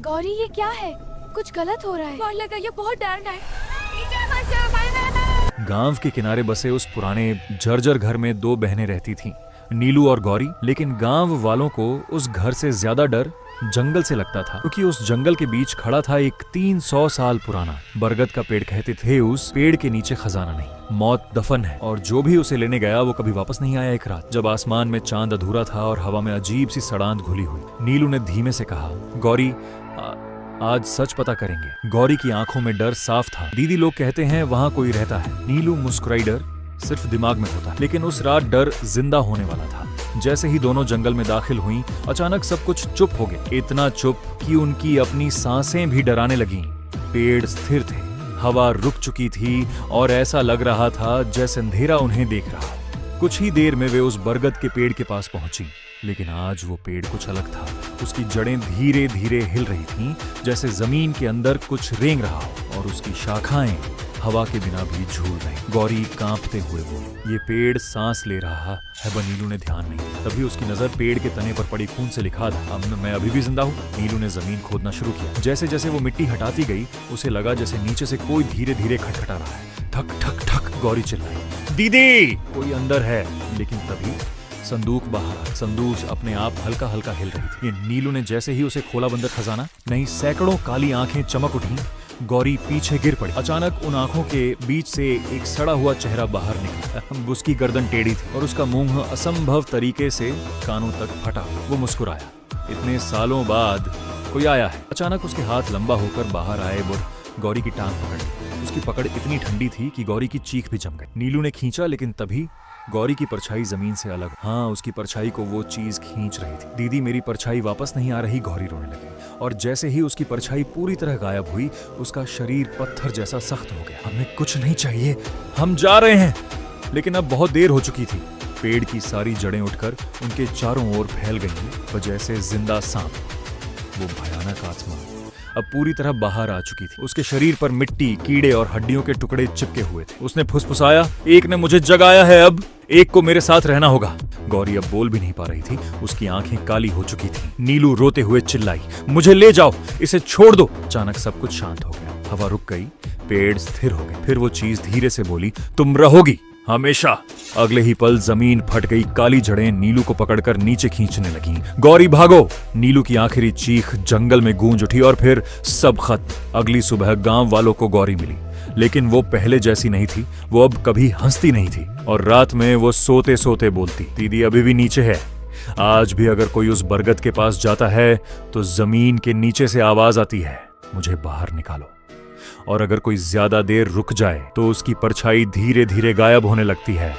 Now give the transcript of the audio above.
गौरी ये क्या है? कुछ गलत हो रहा है। डर लगा, ये बहुत डर है। गांव के किनारे बसे उस पुराने जर्जर घर में दो बहनें रहती थीं, नीलू और गौरी। लेकिन गांव वालों को उस घर से ज्यादा डर जंगल से लगता था, क्योंकि उस जंगल के बीच खड़ा था एक 300 साल पुराना बरगद का पेड़। कहते थे उस पेड़ के नीचे खजाना नहीं, मौत दफन है, और जो भी उसे लेने गया वो कभी वापस नहीं आया। एक रात जब आसमान में चांद अधूरा था और हवा में अजीब सी सड़ांध घुली हुई, नीलू ने धीमे से कहा, गौरी आज सच पता करेंगे। गौरी की आंखों में डर साफ था। दीदी लोग कहते हैं वहां कोई रहता है। नीलू मुस्कुराई, डर सिर्फ दिमाग में होता है। लेकिन उस रात डर जिंदा होने वाला था। जैसे ही दोनों जंगल में दाखिल हुईं, अचानक सब कुछ चुप हो गया। इतना चुप कि उनकी अपनी सांसें भी डराने लगीं। पेड़ स्थिर थे, हवा रुक चुकी थी और ऐसा लग रहा था जैसे अंधेरा उन्हें देख रहा हो। कुछ ही देर में वे उस बरगद के पेड़ के पास पहुंची। लेकिन आज वो पेड़ कुछ अलग था। उसकी जड़ें धीरे धीरे हिल रही थीं, जैसे जमीन के अंदर कुछ रेंग रहा हो, और उसकी शाखाएं हवा के बिना भी झूल रही। गौरी कांपते हुए बोली, ये पेड़ सांस ले रहा है। नीलू ने ध्यान नहीं दिया। तभी उसकी नजर पेड़ के तने पर पड़ी खून से लिखा था, मैं अभी भी जिंदा हूँ। नीलू ने जमीन खोदना शुरू किया। जैसे जैसे वो मिट्टी हटाती गई, उसे लगा जैसे नीचे से कोई धीरे धीरे खटखटा रहा है। ठक ठक ठक। गौरी चिल्लाई, दीदी कोई अंदर है। लेकिन तभी संदूक बाहर, संदूक अपने आप हल्का हल्का हिल रही थी। ये नीलू ने जैसे ही उसे खोला, बंदर खजाना नहीं, सैकड़ों काली आंखें चमक उठी। गौरी पीछे गिर पड़ी। अचानक उन आंखों के बीच से एक सड़ा हुआ चेहरा बाहर निकला। उसकी गर्दन टेढ़ी थी और उसका मुंह असंभव तरीके से कानों तक फटा। वो मुस्कुराया, इतने सालों बाद कोई आया है। अचानक उसके हाथ लंबा होकर बाहर आए। वो गौरी की टांग पकड़ ली। उसकी पकड़ इतनी ठंडी थी कि गौरी की चीख भी जम गई। नीलू ने खींचा, लेकिन तभी गौरी की परछाई जमीन से अलग। हाँ, उसकी परछाई को वो चीज खींच रही थी। दीदी मेरी परछाई वापस नहीं आ रही। गौरी रोने लगी, और जैसे ही उसकी परछाई पूरी तरह गायब हुई, उसका शरीर पत्थर जैसा सख्त हो गया। हमें कुछ नहीं चाहिए, हम जा रहे हैं। लेकिन अब बहुत देर हो चुकी थी। पेड़ की सारी जड़ें उठकर उनके चारों ओर फैल गई, वजह से जिंदा सांप। वो भयानक आत्मा अब पूरी तरह बाहर आ चुकी थी। उसके शरीर पर मिट्टी, कीड़े और हड्डियों के टुकड़े चिपके हुए थे। उसने फुसफुसाया, एक ने मुझे जगाया है, अब एक को मेरे साथ रहना होगा। गौरी अब बोल भी नहीं पा रही थी। उसकी आंखें काली हो चुकी थी। नीलू रोते हुए चिल्लाई, मुझे ले जाओ, इसे छोड़ दो। अचानक सब कुछ शांत हो गया। हवा रुक गई, पेड़ स्थिर हो गए। फिर वो चीज धीरे से बोली, तुम रहोगी हमेशा। अगले ही पल जमीन फट गई। काली जड़ें नीलू को पकड़कर नीचे खींचने लगीं। गौरी भागो। नीलू की आखिरी चीख जंगल में गूंज उठी, और फिर सब खत्म। अगली सुबह गांव वालों को गौरी मिली, लेकिन वो पहले जैसी नहीं थी। वो अब कभी हंसती नहीं थी, और रात में वो सोते सोते बोलती, दीदी अभी भी नीचे है। आज भी अगर कोई उस बरगद के पास जाता है तो जमीन के नीचे से आवाज आती है, मुझे बाहर निकालो। और अगर कोई ज्यादा देर रुक जाए तो उसकी परछाई धीरे धीरे गायब होने लगती है।